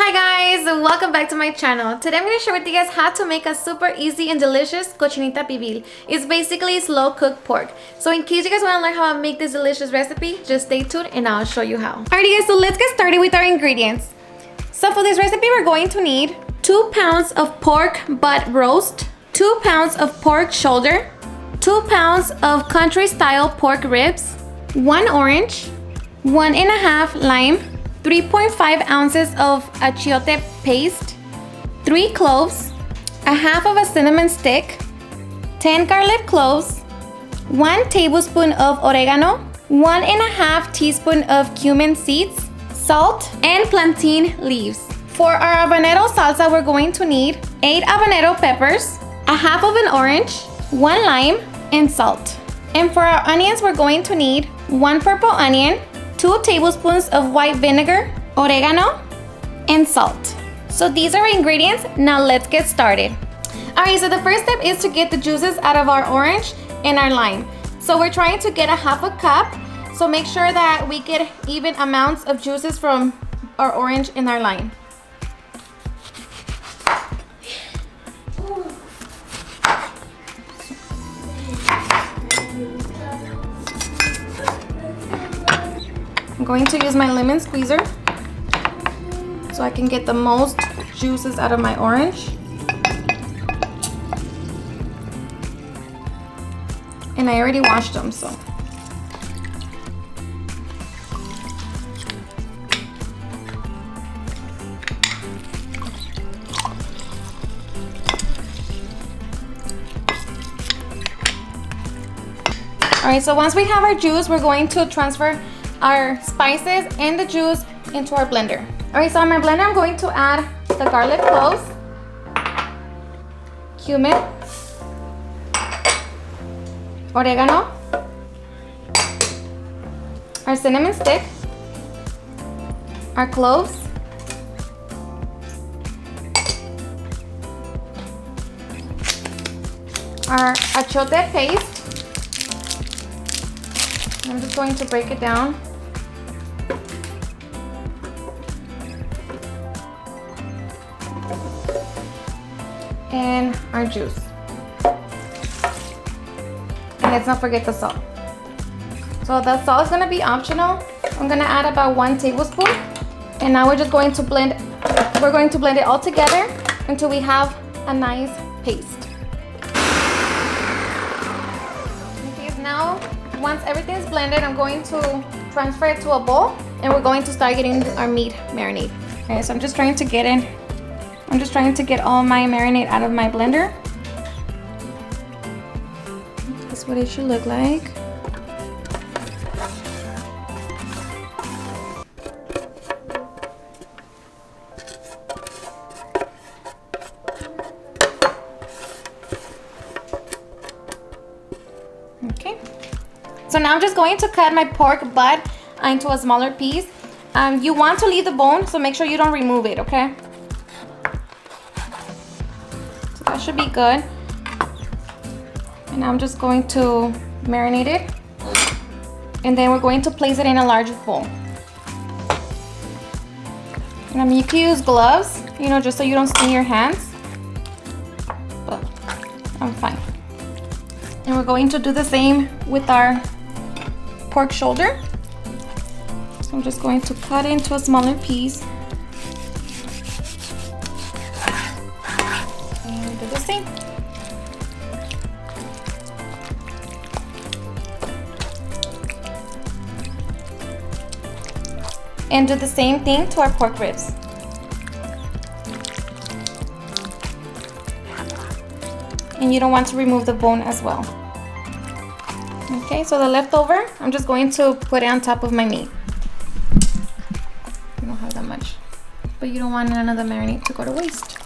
Hi guys, welcome back to my channel. Today I'm going to share with you guys how to make a super easy and delicious cochinita pibil. It's basically slow cooked pork. So in case you guys want to learn how to make this delicious recipe, just stay tuned and I'll show you how. Alrighty guys, so let's get started with our ingredients. So for this recipe we're going to need 2 pounds of pork butt roast, 2 pounds of pork shoulder, 2 pounds of country style pork ribs, 1 orange, 1.5 lime, 3.5 ounces of achiote paste, 3 cloves, a half of a cinnamon stick, 10 garlic cloves, 1 tablespoon of oregano, 1.5 teaspoon of cumin seeds, salt, and plantain leaves. For our habanero salsa, we're going to need 8 habanero peppers, a half of an orange, 1 lime, and salt. And for our onions, we're going to need 1 purple onion, 2 tablespoons of white vinegar, oregano, and salt. So these are our ingredients. Now let's get started. Alright, so the first step is to get the juices out of our orange and our lime. So we're trying to get a half a cup. So make sure that we get even amounts of juices from our orange and our lime. I'm going to use my lemon squeezer so I can get the most juices out of my orange. And I already washed them, so. Alright, so once we have our juice, we're going to transfer our spices and the juice into our blender. Alright, so on my blender I'm going to add the garlic cloves, cumin, oregano, our cinnamon stick, our cloves, our achiote paste. I'm just going to break it down. And our juice. And let's not forget the salt. So the salt is going to be optional. I'm going to add about 1 tablespoon. And now we're just going to blend it all together until we have a nice paste. Okay, so now once everything's blended, I'm going to transfer it to a bowl and we're going to start getting our meat marinade. Okay, so I'm just trying to get all my marinade out of my blender. That's what it should look like. Okay. So now I'm just going to cut my pork butt into a smaller piece. You want to leave the bone, so make sure you don't remove it, okay? So that should be good. And I'm just going to marinate it. And then we're going to place it in a large bowl. And you can use gloves, just so you don't stain your hands. But I'm fine. And we're going to do the same with our pork shoulder. So I'm just going to cut into a smaller piece. And do the same. And do the same thing to our pork ribs. And you don't want to remove the bone as well. Okay, so the leftover, I'm just going to put it on top of my meat. I don't have that much, but you don't want none of the marinade to go to waste.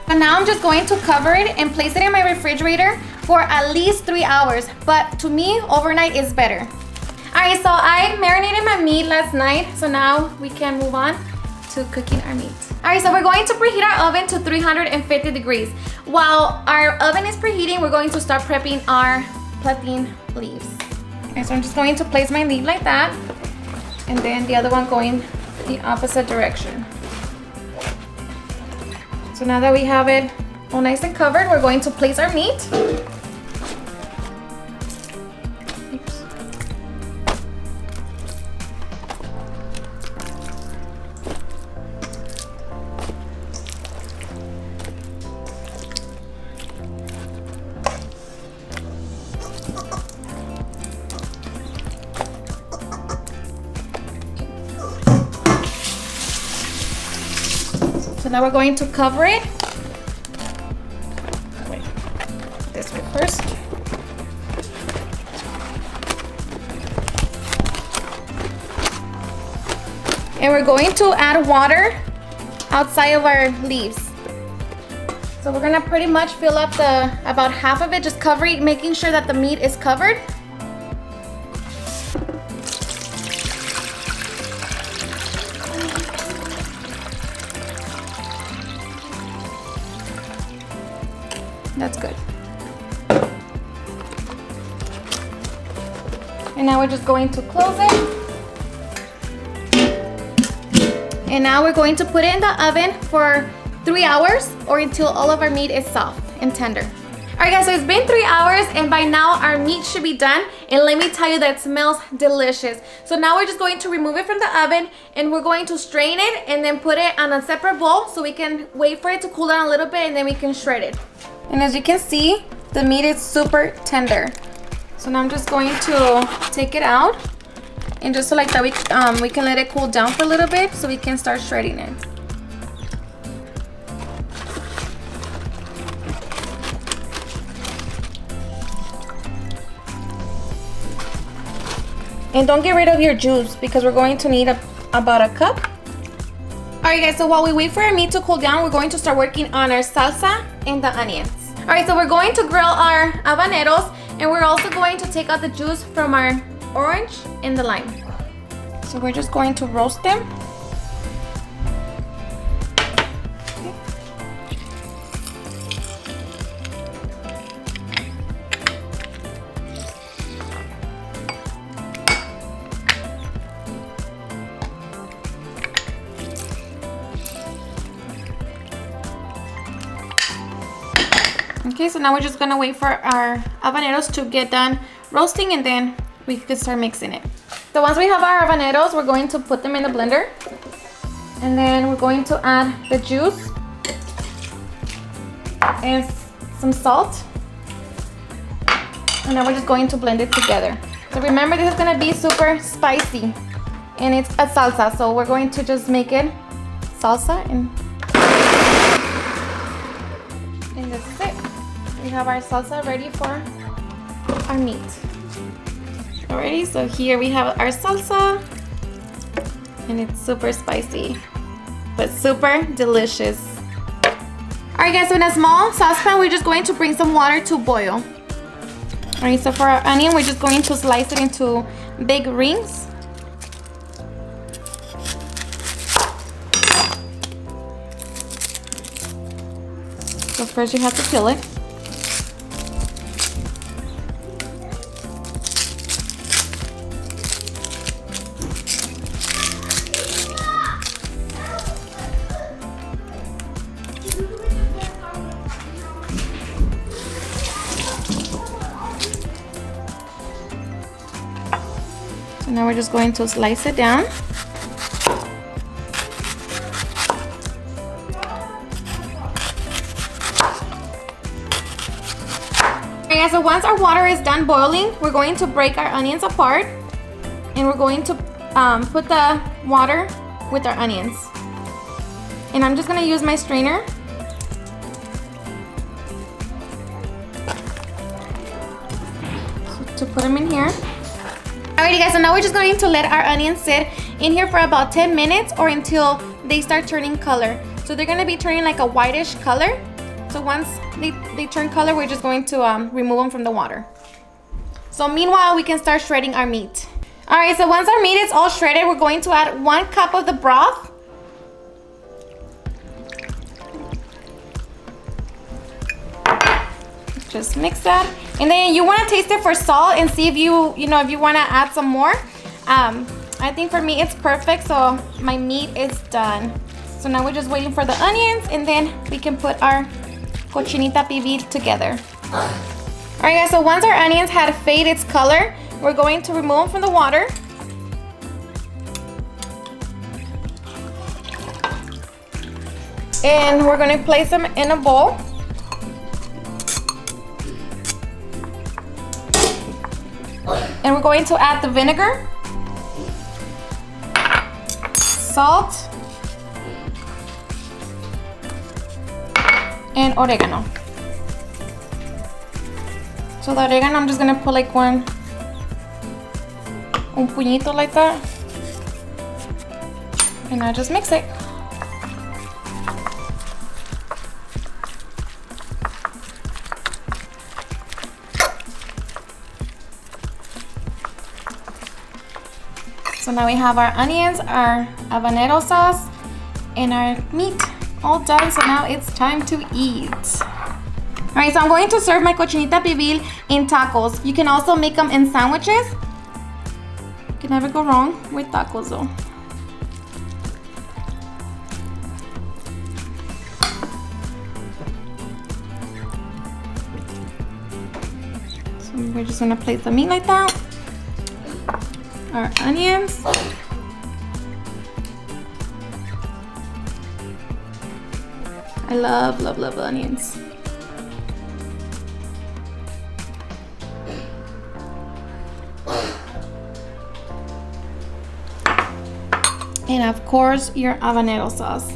And now I'm just going to cover it and place it in my refrigerator for at least 3 hours, but to me, overnight is better. Alright, so I marinated my meat last night, so now we can move on to cooking our meat. Alright, so we're going to preheat our oven to 350 degrees. While our oven is preheating, we're going to start prepping our plantain leaves. Okay, so I'm just going to place my leaf like that. And then the other one going the opposite direction. So now that we have it all nice and covered, we're going to place our meat. Oops. So now we're going to cover it. Wait, this way first. And we're going to add water outside of our leaves. So we're gonna pretty much fill up about half of it, just covering, making sure that the meat is covered. That's good. And now we're just going to close it. And now we're going to put it in the oven for 3 hours or until all of our meat is soft and tender. All right guys, so it's been 3 hours and by now our meat should be done. And let me tell you that it smells delicious. So now we're just going to remove it from the oven and we're going to strain it and then put it on a separate bowl so we can wait for it to cool down a little bit and then we can shred it. And as you can see, the meat is super tender. So now I'm just going to take it out. And just so like that we can let it cool down for a little bit so we can start shredding it. And don't get rid of your juice because we're going to need about a cup. Alright guys, so while we wait for our meat to cool down, we're going to start working on our salsa and the onions. Alright, so we're going to grill our habaneros and we're also going to take out the juice from our orange and the lime. So we're just going to roast them. Okay, so now we're just gonna wait for our habaneros to get done roasting and then we can start mixing it. So once we have our habaneros, we're going to put them in the blender. And then we're going to add the juice and some salt. And then we're just going to blend it together. So remember, this is gonna be super spicy and it's a salsa. So we're going to just make it salsa and this is it. We have our salsa ready for our meat. Alrighty, so here we have our salsa and it's super spicy but super delicious. Alright guys, so in a small saucepan we're just going to bring some water to boil. Alright, so for our onion we're just going to slice it into big rings. So first you have to peel it. So now we're just going to slice it down. Okay, so once our water is done boiling, we're going to break our onions apart and we're going to put the water with our onions. And I'm just gonna use my strainer. To put them in here. Alrighty guys, so now we're just going to let our onions sit in here for about 10 minutes or until they start turning color. So they're gonna be turning like a whitish color. So once they turn color, we're just going to remove them from the water. So meanwhile, we can start shredding our meat. Alright, so once our meat is all shredded, we're going to add 1 cup of the broth. Just mix that. And then you want to taste it for salt and see if you want to add some more. I think for me it's perfect, so my meat is done. So now we're just waiting for the onions, and then we can put our cochinita pibil together. Alright guys, so once our onions had faded its color, we're going to remove them from the water. And we're going to place them in a bowl. And we're going to add the vinegar, salt, and oregano. So the oregano, I'm just gonna put like un puñito like that. And I just mix it. So now we have our onions, our habanero sauce, and our meat all done. So now it's time to eat. All right, so I'm going to serve my cochinita pibil in tacos. You can also make them in sandwiches. You can never go wrong with tacos though. So we're just gonna place the meat like that. Our onions. I love onions. And of course, your habanero sauce.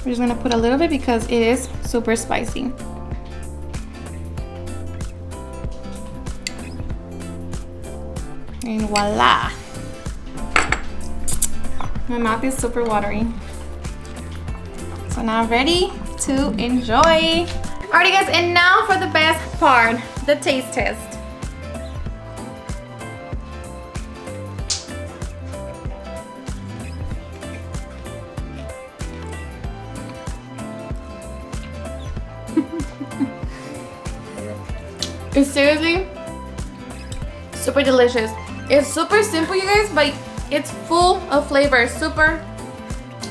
We're just gonna put a little bit because it is super spicy. And voila! My mouth is super watery. So now I'm ready to enjoy. Alrighty guys, and now for the best part, the taste test. It's seriously super delicious. It's super simple, you guys, but it's full of flavor. Super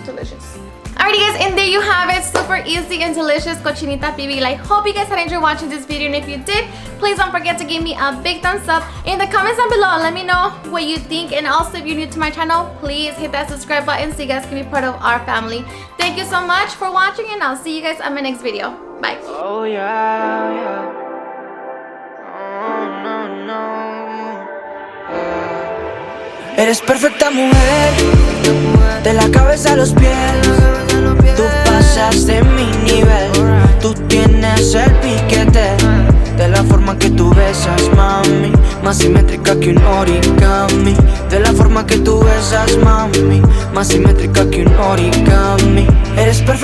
delicious. Alrighty guys, and there you have it. Super easy and delicious cochinita pibil. I hope you guys had enjoyed watching this video, and if you did, please don't forget to give me a big thumbs up in the comments down below. Let me know what you think, and also if you're new to my channel, please hit that subscribe button so you guys can be part of our family. Thank you so much for watching, and I'll see you guys on my next video. Bye. Oh yeah, yeah. Oh, no, no. Eres perfecta mujer, de la cabeza a los pies. Tú pasas de mi nivel, tú tienes el piquete. De la forma que tú besas, mami, más simétrica que un origami. De la forma que tú besas, mami, más simétrica que un origami. Eres perfecta.